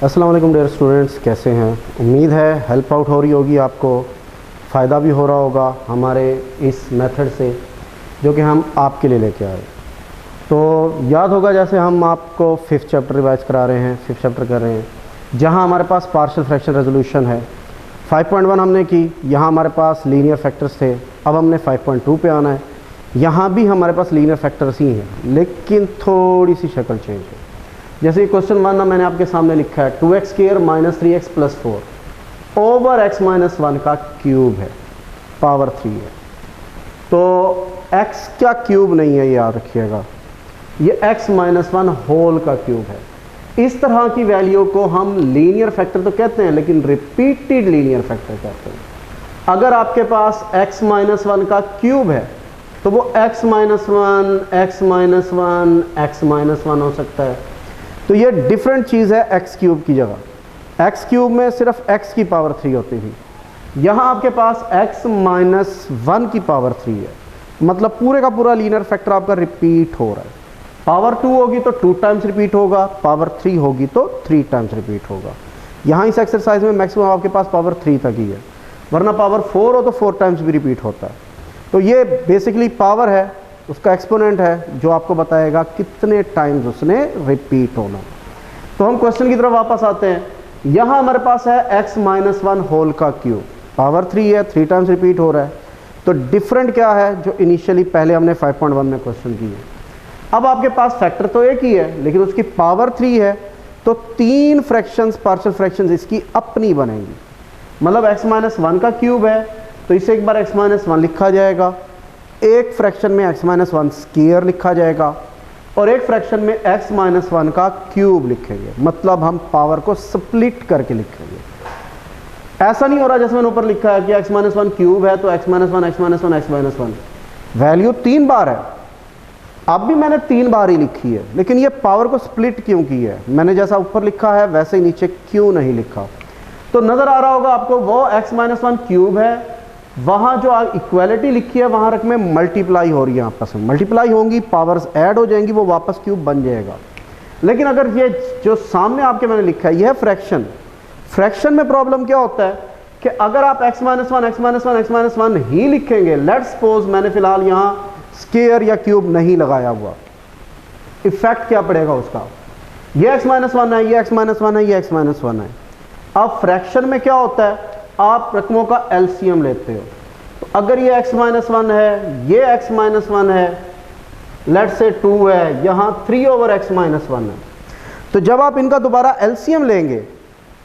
अस्सलाम वालेकुम dear students, कैसे हैं? उम्मीद है हेल्प आउट हो रही होगी, आपको फ़ायदा भी हो रहा होगा हमारे इस मेथड से जो कि हम आपके लिए लेके आए। तो याद होगा जैसे हम आपको 5th चैप्टर रिवाइज करा रहे हैं, 5th चैप्टर कर रहे हैं, जहां हमारे पास पार्शियल फ्रैक्शन रेजोल्यूशन है। 5.1 हमने की, यहाँ हमारे पास लीनियर फैक्टर्स थे। अब हमने 5.2 पे आना है। यहाँ भी हमारे पास लीनियर फैक्टर्स ही हैं, लेकिन थोड़ी सी शक्ल चेंज है। जैसे क्वेश्चन 1 ना मैंने आपके सामने लिखा है 2x² - 3x + 4 ओवर x - 1 का क्यूब है, पावर 3 है। तो x का क्यूब नहीं है, याद रखिएगा, ये x - 1 होल का क्यूब है। इस तरह की वैल्यू को हम लीनियर फैक्टर तो कहते हैं, लेकिन रिपीटेड लीनियर फैक्टर कहते हैं। अगर आपके पास x - 1 का क्यूब है तो वो x - 1 x - 1 x - 1 हो सकता है। तो ये डिफरेंट चीज़ है x क्यूब की जगह। x क्यूब में सिर्फ x की पावर 3 होती थी, यहाँ आपके पास x - 1 की पावर 3 है। मतलब पूरे का पूरा लीनियर फैक्टर आपका रिपीट हो रहा है। पावर 2 होगी तो 2 टाइम्स रिपीट होगा, पावर 3 होगी तो 3 टाइम्स रिपीट होगा। यहाँ इस एक्सरसाइज में मैक्सिमम आपके पास पावर 3 तक ही है, वरना पावर 4 हो तो 4 टाइम्स भी रिपीट होता है। तो ये बेसिकली पावर है, उसका एक्सपोनेंट है जो आपको बताएगा कितने टाइम्स उसने रिपीट होना। तो हम क्वेश्चन की तरफ वापस आते हैं। यहाँ हमारे पास है x - 1 होल का क्यूब, पावर 3 है, 3 टाइम्स रिपीट हो रहा है। तो डिफरेंट क्या है जो इनिशियली पहले हमने 5.1 में क्वेश्चन किए। अब आपके पास फैक्टर तो एक ही है, लेकिन उसकी पावर 3 है, तो 3 फ्रैक्शंस, पार्शियल फ्रैक्शंस इसकी अपनी बनेंगी। मतलब x - 1 का क्यूब है तो इसे एक बार x - 1 लिखा जाएगा, एक फ्रैक्शन में x - 1 स्क्वायर लिखा जाएगा, और एक फ्रैक्शन में x - 1 का क्यूब लिखेंगे। मतलब हम पावर को स्प्लिट करके लिखेंगे। ऐसा नहीं हो रहा जैसे मैंने ऊपर लिखा है कि x - 1 क्यूब है तो x - 1 x - 1 x - 1 वैल्यू 3 बार है। अब भी मैंने 3 बार ही लिखी है, लेकिन ये पावर को स्प्लिट क्यों की है? मैंने जैसा ऊपर लिखा है वैसे ही नीचे क्यों नहीं लिखा? तो नजर आ रहा होगा आपको, वो x - 1 क्यूब है, वहां जो इक्वालिटी लिखी है वहां रख में मल्टीप्लाई हो रही है, आपस में मल्टीप्लाई होंगी, पावर्स ऐड हो जाएंगी, वो वापस क्यूब बन जाएगा। लेकिन अगर ये जो सामने आपके मैंने लिखा है यह फ्रैक्शन, फ्रैक्शन में प्रॉब्लम क्या होता है कि अगर आप x - 1 x - 1 ही लिखेंगे, लेट्स सपोज मैंने फिलहाल यहां स्क्वायर या क्यूब नहीं लगाया हुआ, इफेक्ट क्या पड़ेगा उसका? ये x - 1 है, ये x - 1 है, ये x - 1 है। अब फ्रैक्शन में क्या होता है, आप रकमों का एलसीएम लेते हो। तो अगर ये x - 1 है, ये x - 1 है, लेट्स से 2 है, यहाँ 3 ओवर x - 1 है। तो जब आप इनका दोबारा एलसीएम लेंगे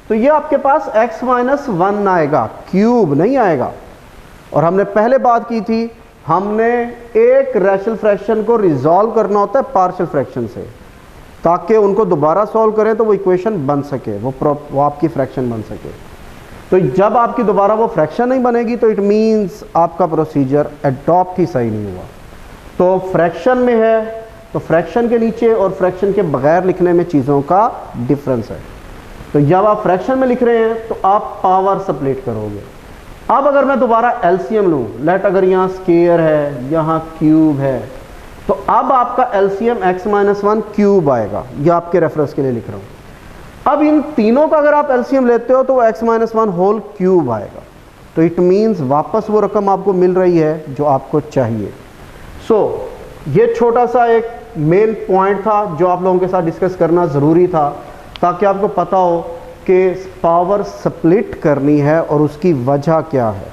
तो ये आपके पास x - 1 आएगा, क्यूब नहीं आएगा। और हमने पहले बात की थी, हमने एक रैशनल फ्रैक्शन को रिजॉल्व करना होता है पार्शियल फ्रैक्शन से, ताकि उनको दोबारा सॉल्व करें तो वो इक्वेशन बन सके, वो आपकी फ्रैक्शन बन सके। तो जब आपकी दोबारा वो फ्रैक्शन नहीं बनेगी तो इट मीन्स आपका प्रोसीजर अडॉप्ट ही सही नहीं हुआ। तो फ्रैक्शन में है तो फ्रैक्शन के नीचे और फ्रैक्शन के बगैर लिखने में चीज़ों का डिफरेंस है। तो जब आप फ्रैक्शन में लिख रहे हैं तो आप पावर स्प्लिट करोगे। अब अगर मैं दोबारा एलसीएम लूँ, लेट अगर यहाँ स्क्वायर है, यहाँ क्यूब है, तो अब आपका एलसीएम x - 1 क्यूब आएगा। यह आपके रेफरेंस के लिए लिख रहा हूँ। अब इन तीनों का अगर आप एलसीएम लेते हो तो वो x - 1 होल क्यूब आएगा। तो इट मीन्स वापस वो रकम आपको मिल रही है जो आपको चाहिए। सो ये छोटा सा एक मेन पॉइंट था जो आप लोगों के साथ डिस्कस करना ज़रूरी था, ताकि आपको पता हो कि पावर स्प्लिट करनी है और उसकी वजह क्या है।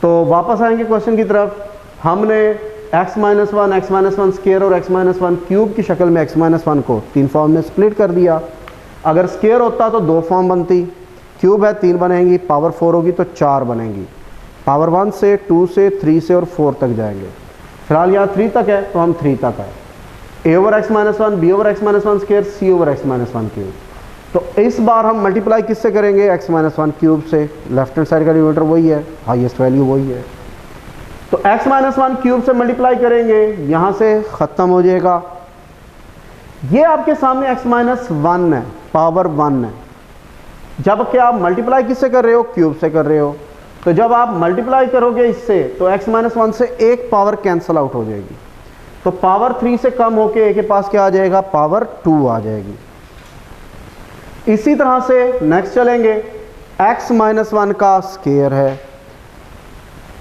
तो वापस आएंगे क्वेश्चन की तरफ। हमने x - 1 x - 1 स्क्वायर और x - 1 क्यूब की शक्ल में x - 1 को 3 फॉर्म में स्प्लिट कर दिया। अगर स्क्वायर होता तो 2 फॉर्म बनती, क्यूब है 3 बनेंगी, पावर 4 होगी तो 4 बनेंगी। पावर 1 से 2 से 3 से और 4 तक जाएंगे। फिलहाल यहाँ 3 तक है तो हम 3 तक आए। a over x - 1, b over x - 1 square, c over x - 1 cube. तो इस बार हम मल्टीप्लाई किससे करेंगे? x - 1 क्यूब से। लेफ्ट हैंड साइड का डिनोमिनेटर वही है, हाईएस्ट वैल्यू वही है। तो x - 1 क्यूब से मल्टीप्लाई करेंगे, यहाँ से ख़त्म हो जाएगा। ये आपके सामने x - 1 है, पावर 1 है। जबकि आप मल्टीप्लाई किससे कर रहे हो? क्यूब से कर रहे हो। तो जब आप मल्टीप्लाई करोगे इससे तो x - 1 से एक पावर कैंसिल आउट हो जाएगी, तो पावर 3 से कम होके a के पास क्या आ जाएगा? पावर 2 आ जाएगी। इसी तरह से नेक्स्ट चलेंगे, x माइनस 1 का स्केयर है,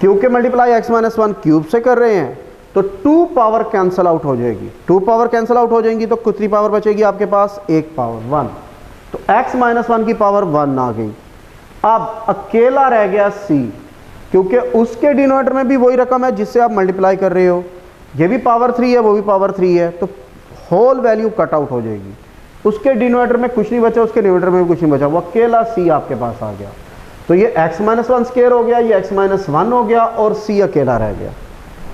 क्योंकि मल्टीप्लाई x माइनस 1 क्यूब से कर रहे हैं तो 2 पावर कैंसिल आउट हो जाएगी, 2 पावर कैंसिल आउट हो जाएंगी तो कितनी पावर बचेगी आपके पास, 1 पावर 1, तो x माइनस 1 की पावर 1 आ गई। अब अकेला रह गया c, क्योंकि उसके डिनोमिनेटर में भी वही रकम है जिससे आप मल्टीप्लाई कर रहे हो, ये भी पावर 3 है, वो भी पावर 3 है, तो होल वैल्यू कट आउट हो जाएगी। उसके डिनोमिनेटर में कुछ नहीं बचा, उसके न्यूमरेटर में भी कुछ नहीं बचा, वो अकेला c आपके पास आ गया। तो ये x माइनस 1 स्केयर हो गया, ये x माइनस 1 हो गया और c अकेला रह गया।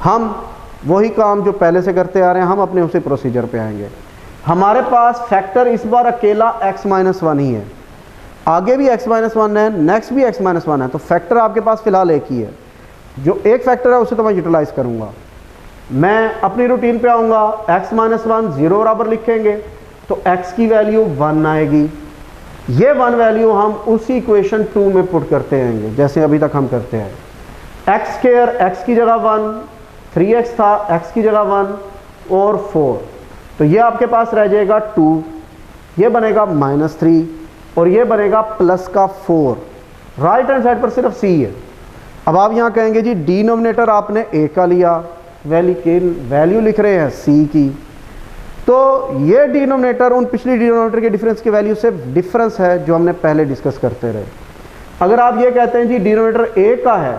हम वही काम जो पहले से करते आ रहे हैं, हम अपने उसी प्रोसीजर पे आएंगे। हमारे पास फैक्टर इस बार अकेला x माइनस 1 ही है, आगे भी x माइनस 1 है, नेक्स्ट भी x माइनस 1 है, तो फैक्टर आपके पास फिलहाल एक ही है। जो एक फैक्टर है उसे तो मैं यूटिलाइज करूंगा। मैं अपनी रूटीन पे आऊंगा, x माइनस 1 0 बराबर लिखेंगे तो x की वैल्यू 1 आएगी। ये 1 वैल्यू हम उसी इक्वेशन 2 में पुट करते रहेंगे जैसे अभी तक हम करते हैं। x स्क्वायर x की जगह 1, 3x था x की जगह 1 और 4, तो ये आपके पास रह जाएगा 2, ये बनेगा -3 और ये बनेगा प्लस का 4। राइट हैंड साइड पर सिर्फ c है। अब आप यहाँ कहेंगे जी डिनोमिनेटर आपने a का लिया, वैल्यू लिख रहे हैं c की, तो ये डिनोमिनेटर उन पिछली डिनोमिनेटर के डिफरेंस की वैल्यू से डिफरेंस है जो हमने पहले डिस्कस करते रहे। अगर आप ये कहते हैं जी डिनोमिनेटर a का है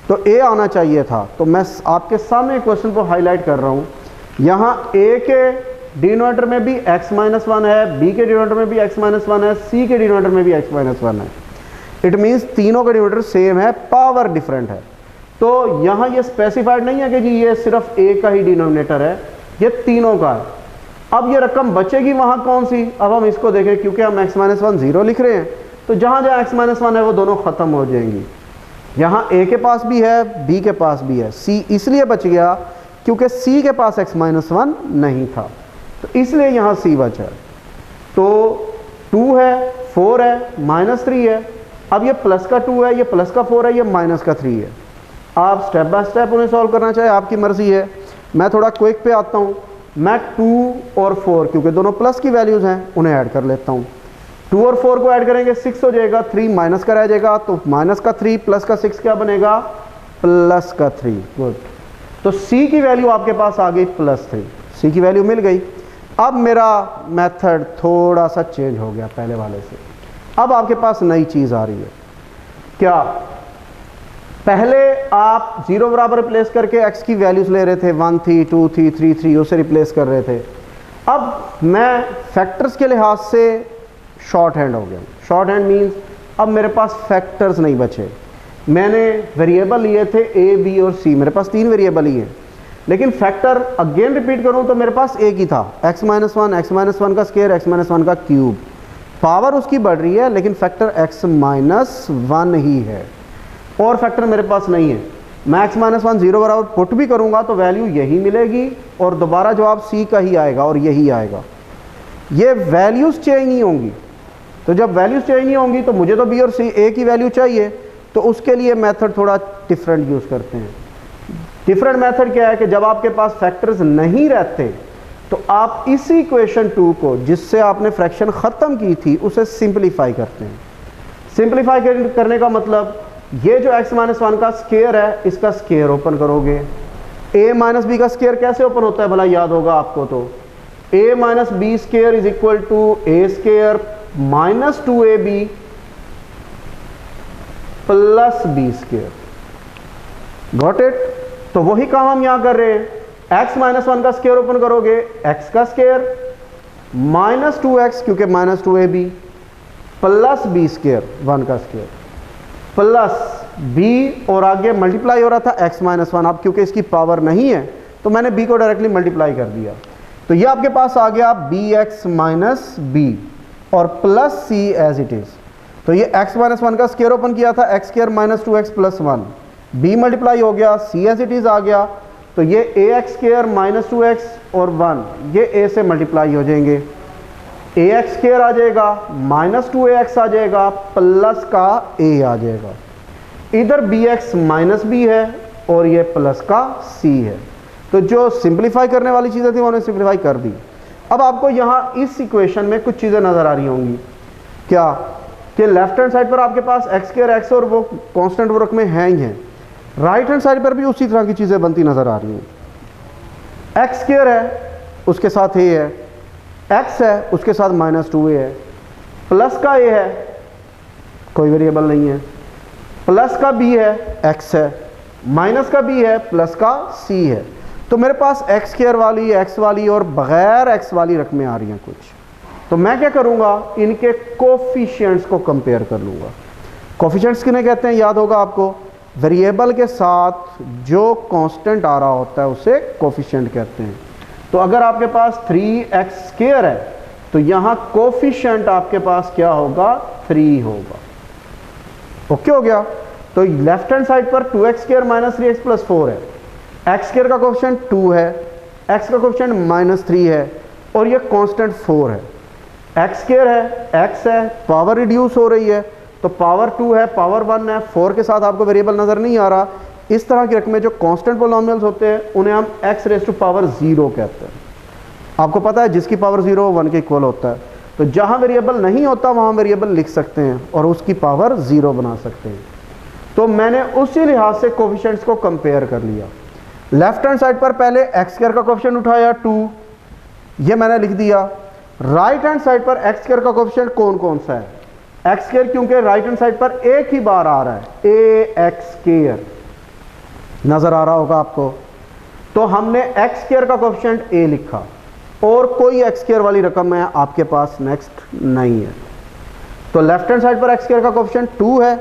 तो a आना चाहिए था, तो मैं आपके सामने क्वेश्चन को हाईलाइट कर रहा हूँ। यहाँ a के डिनोमिनेटर में भी x माइनस 1 है, b के डिनोमिनेटर में भी x माइनस 1 है, c के डिनोमिनेटर में भी x माइनस 1 है। इट मीन्स तीनों का डिनोमिनेटर सेम है, पावर डिफरेंट है। तो यहाँ ये स्पेसिफाइड नहीं है कि जी ये सिर्फ a का ही डिनोमिनेटर है, ये तीनों का है। अब ये रकम बचेगी वहाँ कौन सी, अब हम इसको देखें, क्योंकि हम x माइनस 1 0 लिख रहे हैं तो जहाँ जहाँ x माइनस 1 है वो दोनों ख़त्म हो जाएंगी। यहाँ a के पास भी है, b के पास भी है, c इसलिए बच गया क्योंकि c के पास x माइनस 1 नहीं था, तो इसलिए यहाँ c बचा है। तो 2 है, 4 है, -3 है। अब ये प्लस का 2 है, ये प्लस का 4 है, ये माइनस का 3 है। आप स्टेप बाय स्टेप उन्हें सॉल्व करना चाहे आपकी मर्जी है। मैं थोड़ा क्विक पे आता हूँ। मैं 2 और 4 क्योंकि दोनों प्लस की वैल्यूज़ हैं उन्हें ऐड कर लेता हूँ। 2 और 4 को ऐड करेंगे 6 हो जाएगा, 3 माइनस का रह जाएगा, तो माइनस का 3 प्लस का 6 क्या बनेगा, प्लस का 3। गुड, तो c की वैल्यू आपके पास आ गई +3, c की वैल्यू मिल गई। अब मेरा मेथड थोड़ा सा चेंज हो गया पहले वाले से। अब आपके पास नई चीज़ आ रही है। क्या, पहले आप 0 बराबर रिप्लेस करके x की वैल्यूज ले रहे थे, 1 थी, 2 थी, 3 थी, उसे रिप्लेस कर रहे थे। अब मैं फैक्टर्स के लिहाज से शॉर्ट हैंड हो गया। शॉर्ट हैंड मीन्स अब मेरे पास फैक्टर्स नहीं बचे। मैंने वेरिएबल लिए थे a, b और c, मेरे पास 3 वेरिएबल ही हैं, लेकिन फैक्टर अगेन रिपीट करूं तो मेरे पास एक ही था, x माइनस 1 का स्क्वायर, x माइनस 1 का क्यूब। पावर उसकी बढ़ रही है लेकिन फैक्टर x माइनस 1 ही है, और फैक्टर मेरे पास नहीं है। मैं x माइनस 1 0 बराबर पुट भी करूंगा तो वैल्यू यही मिलेगी और दोबारा जवाब c का ही आएगा और यही आएगा। ये वैल्यूज चेंज नहीं होंगी। तो जब वैल्यूज चेंज नहीं होंगी तो मुझे तो b और c a की वैल्यू चाहिए, तो उसके लिए मेथड थोड़ा डिफरेंट यूज़ करते हैं। डिफरेंट मेथड क्या है कि जब आपके पास फैक्टर्स नहीं रहते तो आप इसी इक्वेशन 2 को जिससे आपने फ्रैक्शन ख़त्म की थी उसे सिंप्लीफाई करते हैं। सिंप्लीफाई करने का मतलब, ये जो x माइनस 1 का स्क्वायर है इसका स्क्वायर ओपन करोगे। a माइनस बी का स्क्वायर कैसे ओपन होता है भला, याद होगा आपको, तो a minus b square is equal to a square minus 2ab plus b square. Got it? तो वही काम हम यहां कर रहे हैं। x माइनस 1 का स्क्वायर ओपन करोगे, x का स्क्वायर माइनस 2x क्योंकि minus 2ab plus b square 1 का स्क्वायर प्लस b, और आगे मल्टीप्लाई हो रहा था x माइनस 1। अब क्योंकि इसकी पावर नहीं है तो मैंने b को डायरेक्टली मल्टीप्लाई कर दिया, तो ये आपके पास आ गया bx माइनस b और plus c as it is. तो ये x माइनस 1 का स्क्वायर ओपन किया था, x square minus 2x plus 1, b multiply हो गया, c एज इट इज आ गया, तो ये ax स्क्वायर माइनस 2x और 1 ये a से मल्टीप्लाई हो जाएंगे, ax स्क्वायर आ जाएगा, माइनस 2ax आ जाएगा, प्लस का a आ जाएगा। इधर bx माइनस b है और ये प्लस का c है। तो जो सिंप्लीफाई करने वाली चीज़ें थी उन्होंने सिंप्लीफाई कर दी। अब आपको यहाँ इस इक्वेशन में कुछ चीज़ें नज़र आ रही होंगी, क्या कि लेफ्ट हैंड साइड पर आपके पास एक्स स्क्वायर एक्स और वो कांस्टेंट वर्क में है ही हैं, राइट हैंड साइड पर भी उसी तरह की चीज़ें बनती नज़र आ रही हैं। एक्स स्क्वायर है उसके साथ ए है, एक्स है उसके साथ -2a है, प्लस का ए है कोई वेरिएबल नहीं है, प्लस का बी है एक्स है, माइनस का बी है, प्लस का सी है। तो मेरे पास एक्स स्क्वायर वाली, एक्स वाली और बगैर एक्स वाली रकमें आ रही हैं कुछ। तो मैं क्या करूंगा, इनके कोफिशिएंट्स को कंपेयर कर लूंगा। कोफिशिएंट्स किन्हें कहते हैं, याद होगा आपको, वेरिएबल के साथ जो कांस्टेंट आ रहा होता है उसे कोफिशिएंट कहते हैं। तो अगर आपके पास 3x स्क्वायर है तो यहाँ कोफिशिएंट आपके पास क्या होगा, 3 होगा। ओके हो गया। तो लेफ्ट हैंड साइड पर 2x square minus 3x plus 4 है, एक्स स्क्वायर का कोफिशिएंट 2 है, एक्स का कोफिशिएंट -3 है और ये कांस्टेंट 4 है। एक्स स्क्वायर है, एक्स है, पावर रिड्यूस हो रही है तो पावर 2 है, पावर 1 है, 4 के साथ आपको वेरिएबल नज़र नहीं आ रहा। इस तरह की रकमें जो कांस्टेंट पोलिनोमियल्स होते हैं उन्हें हम x रेज़ टू पावर 0 कहते हैं। आपको पता है जिसकी पावर 0 1 के इक्वल होता है, तो जहाँ वेरिएबल नहीं होता वहाँ वेरिएबल लिख सकते हैं और उसकी पावर 0 बना सकते हैं। तो मैंने उसी लिहाज से कोफिशिएंट्स को कंपेयर कर लिया। लेफ्ट हैंड साइड पर पहले एक्स स्क्वायर का कोफिशिएंट उठाया 2, ये मैंने लिख दिया। राइट हैंड साइड पर एक्स स्क्वायर का कोफिशिएंट कौन कौन सा है, एक्स स्क्वायर, क्योंकि राइट हैंड साइड पर एक ही बार आ रहा है, ए एक्स स्क्वायर नजर आ रहा होगा आपको। तो हमने एक्स स्क्वायर का कोफिशिएंट ए लिखा और कोई एक्स स्क्वायर वाली रकम है आपके पास नेक्स्ट नहीं है। तो लेफ्ट हैंड साइड पर एक्स स्क्वायर का कोफिशिएंट 2 है,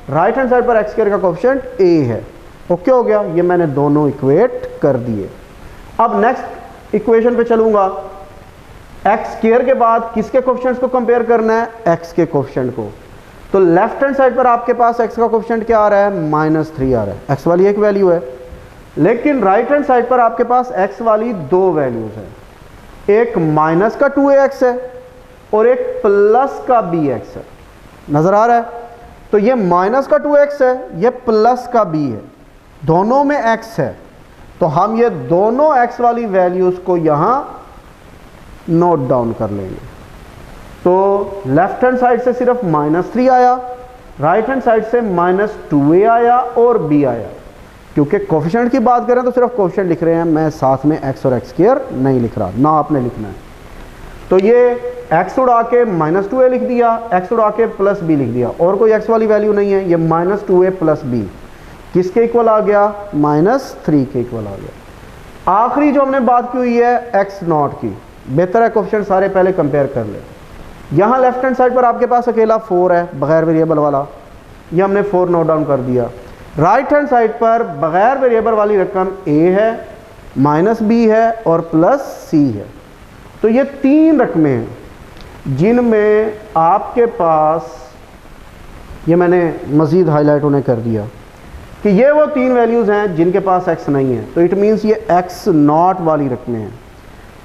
राइट हैंड साइड पर एक्स स्क्वायर का कोफिशिएंट ए है। ओके हो गया, ये मैंने दोनों इक्वेट कर दिए। अब नेक्स्ट इक्वेशन पे चलूंगा। एक्स स्क्वायर के बाद किसके कोफिशिएंट्स को कंपेयर करना है, एक्स के कोफिशिएंट को। तो लेफ्ट हैंड साइड पर आपके पास एक्स का कोफिशिएंट क्या आ रहा है, -3 आ रहा है, एक्स वाली एक वैल्यू है। लेकिन राइट हैंड साइड पर आपके पास एक्स वाली 2 वैल्यूज है, एक माइनस का 2ax है और एक प्लस का bx है, नजर आ रहा है। तो ये माइनस का 2x है, ये प्लस का b है, दोनों में x है। तो हम ये दोनों x वाली वैल्यूज को यहां नोट डाउन कर लेंगे। तो लेफ्ट हैंड साइड से सिर्फ -3 आया, राइट हैंड साइड से -2a आया और b आया। क्योंकि कोफिशिएंट की बात करें तो सिर्फ कोफिशिएंट लिख रहे हैं, मैं साथ में x और x स्क्वायर नहीं लिख रहा, ना आपने लिखना है। तो ये x उड़ा के -2a लिख दिया, x उड़ा के +b लिख दिया, और कोई x वाली वैल्यू नहीं है। ये -2a + b किसके इक्वल आ गया, -3 के इक्वल आ गया। आखिरी जो हमने बात की हुई है x0 की, बेहतर है कोफिशिएंट सारे पहले कंपेयर कर ले। यहाँ लेफ्ट हैंड साइड पर आपके पास अकेला 4 है बगैर वेरिएबल वाला, ये हमने 4 नोट डाउन कर दिया। राइट हैंड साइड पर बगैर वेरिएबल वाली रकम a है, -b है और +c है। तो ये 3 रकमें हैं जिनमें आपके पास, ये मैंने मज़ीद हाईलाइट उन्हें कर दिया कि ये वो 3 वैल्यूज़ हैं जिनके पास x नहीं है। तो इट मीन्स ये x0 वाली रकमें हैं।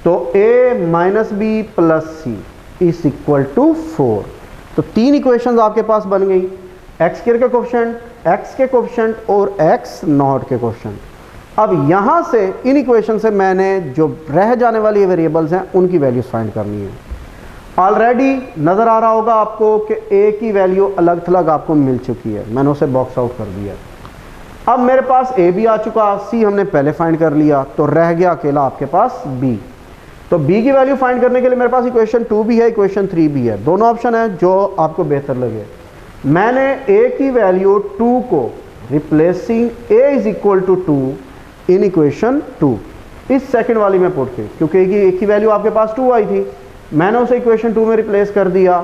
तो a - b + c = 4। तो 3 इक्वेशंस आपके पास बन गई, एक्स स्क्वायर के कोफिशिएंट, एक्स के कोफिशिएंट और x0 के कोफिशिएंट। अब यहाँ से इन इक्वेशन से मैंने जो रह जाने वाली वेरिएबल्स हैं उनकी वैल्यूज फाइंड करनी है। ऑलरेडी नज़र आ रहा होगा आपको कि a की वैल्यू अलग थलग आपको मिल चुकी है, मैंने उसे बॉक्स आउट कर दिया। अब मेरे पास a भी आ चुका, c हमने पहले फाइंड कर लिया, तो रह गया अकेला आपके पास b। तो b की वैल्यू फाइंड करने के लिए मेरे पास इक्वेशन 2 भी है, इक्वेशन 3 भी है, दोनों ऑप्शन है जो आपको बेहतर लगे। मैंने a की वैल्यू 2 को रिप्लेसिंग a = 2 इन इक्वेशन 2 इस सेकंड वाली में पुट की, क्योंकि a की वैल्यू आपके पास 2 आई थी, मैंने उसे इक्वेशन 2 में रिप्लेस कर दिया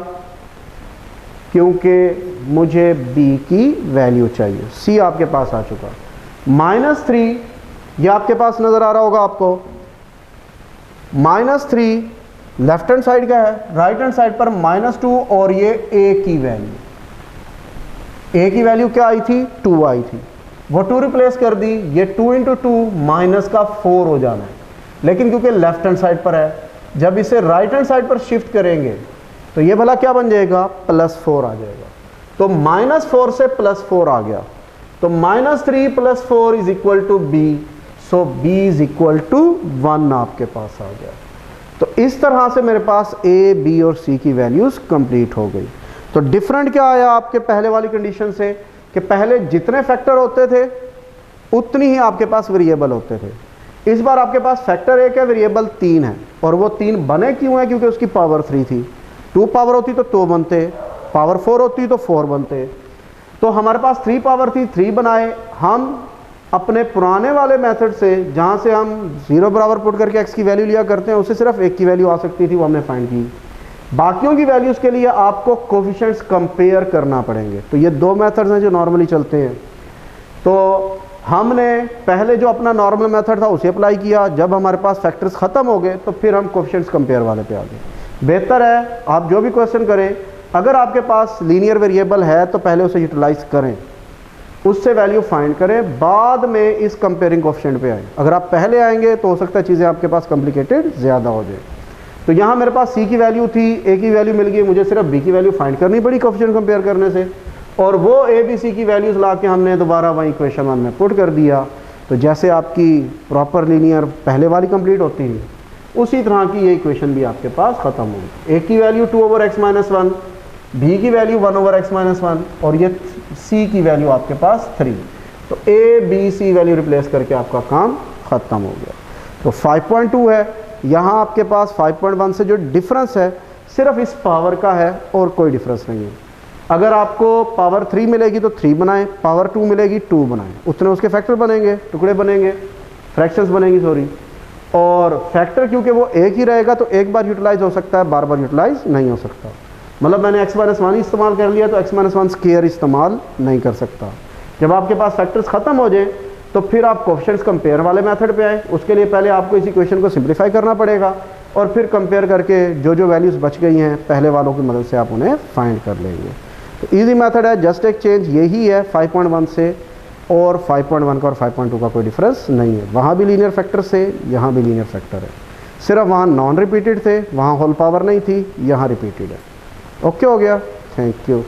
क्योंकि मुझे b की वैल्यू चाहिए। c आपके पास आ चुका, -3 ये आपके पास नज़र आ रहा होगा आपको, -3 लेफ्ट हैंड साइड का है, राइट हैंड साइड पर -2 और ये a की वैल्यू, a की वैल्यू क्या आई थी, 2 आई थी, वो 2 रिप्लेस कर दी, ये 2 × 2 माइनस का 4 हो जाना है। लेकिन क्योंकि लेफ्ट हैंड साइड पर है, जब इसे राइट हैंड साइड पर शिफ्ट करेंगे तो ये भला क्या बन जाएगा, +4 आ जाएगा। तो -4 से +4 आ गया, तो -3 + 4 = b, सो b = 1 आपके पास आ गया। तो इस तरह से मेरे पास ए, बी और सी की वैल्यूज़ कंप्लीट हो गई। तो डिफरेंट क्या आया आपके पहले वाली कंडीशन से कि पहले जितने फैक्टर होते थे उतनी ही आपके पास वेरिएबल होते थे। इस बार आपके पास फैक्टर 1 है, वेरिएबल 3 है, और वो 3 बने क्यों है? क्योंकि उसकी पावर 3 थी। 2 पावर होती तो 2 बनते, पावर 4 होती तो 4 बनते। तो हमारे पास 3 पावर थी, 3 बनाए। हम अपने पुराने वाले मेथड से, जहाँ से हम 0 बराबर पुट करके x की वैल्यू लिया करते हैं, उससे सिर्फ 1 की वैल्यू आ सकती थी, वो हमने फाइंड की। बाकियों की वैल्यूज़ के लिए आपको कोफिशिएंट्स कंपेयर करना पड़ेंगे। तो ये 2 मेथड्स हैं जो नॉर्मली चलते हैं। तो हमने पहले जो अपना नॉर्मल मेथड था उसे अप्लाई किया। जब हमारे पास फैक्टर्स ख़त्म हो गए तो फिर हम कोफिशिएंट्स कंपेयर वाले पे आ गए। बेहतर है आप जो भी क्वेश्चन करें, अगर आपके पास लीनियर वेरिएबल है तो पहले उसे यूटिलाइज करें, उससे वैल्यू फाइंड करें, बाद में इस कंपेयरिंग कोफिशिएंट पे आएँ। अगर आप पहले आएंगे तो हो सकता है चीज़ें आपके पास कॉम्प्लिकेटेड ज़्यादा हो जाए। तो यहाँ मेरे पास सी की वैल्यू थी, ए की वैल्यू मिल गई, मुझे सिर्फ बी की वैल्यू फाइंड करनी पड़ी कोफिशिएंट कंपेयर करने से, और वो ए बी सी की वैल्यूज़ ला के हमने दोबारा वही इक्वेशन 1 में पुट कर दिया। तो जैसे आपकी प्रॉपर लीनियर पहले वाली कंप्लीट होती है, उसी तरह की ये इक्वेशन भी आपके पास ख़त्म होगी। ए की वैल्यू 2/x-1, बी की वैल्यू 1/x-1, और ये सी की वैल्यू आपके पास 3। तो a b c value replace करके आपका काम ख़त्म हो गया। तो 5.2 है, यहाँ आपके पास 5.1 से जो डिफरेंस है सिर्फ इस पावर का है और कोई डिफरेंस नहीं है। अगर आपको पावर 3 मिलेगी तो 3 बनाएं, पावर 2 मिलेगी 2 बनाएं, उतने उसके फैक्टर बनेंगे, टुकड़े बनेंगे, फ्रैक्शंस बनेंगी, सॉरी। और फैक्टर क्योंकि वो एक ही रहेगा तो एक बार यूटिलाइज हो सकता है, बार बार यूटिलाइज नहीं हो सकता। मतलब मैंने x-1 इस्तेमाल कर लिया तो x-1 स्क्वायर इस्तेमाल नहीं कर सकता। जब आपके पास फैक्टर्स ख़त्म हो जाए तो फिर आप कोफिशिएंट्स कंपेयर वाले मेथड पे आए। उसके लिए पहले आपको इस इक्वेशन को सिंप्लीफाई करना पड़ेगा और फिर कंपेयर करके जो जो वैल्यूज़ बच गई हैं पहले वालों की मदद से आप उन्हें फाइंड कर लेंगे। तो ईजी मेथड है, जस्ट एक चेंज यही है 5.1 से, और 5.1 का और 5.2 का कोई डिफरेंस नहीं है। वहाँ भी लीनियर फैक्टर से, यहाँ भी लीनियर फैक्टर है, सिर्फ वहाँ नॉन रिपीटेड थे, वहाँ होल पावर नहीं थी, यहाँ रिपीटेड है। ओके हो गया, थैंक यू।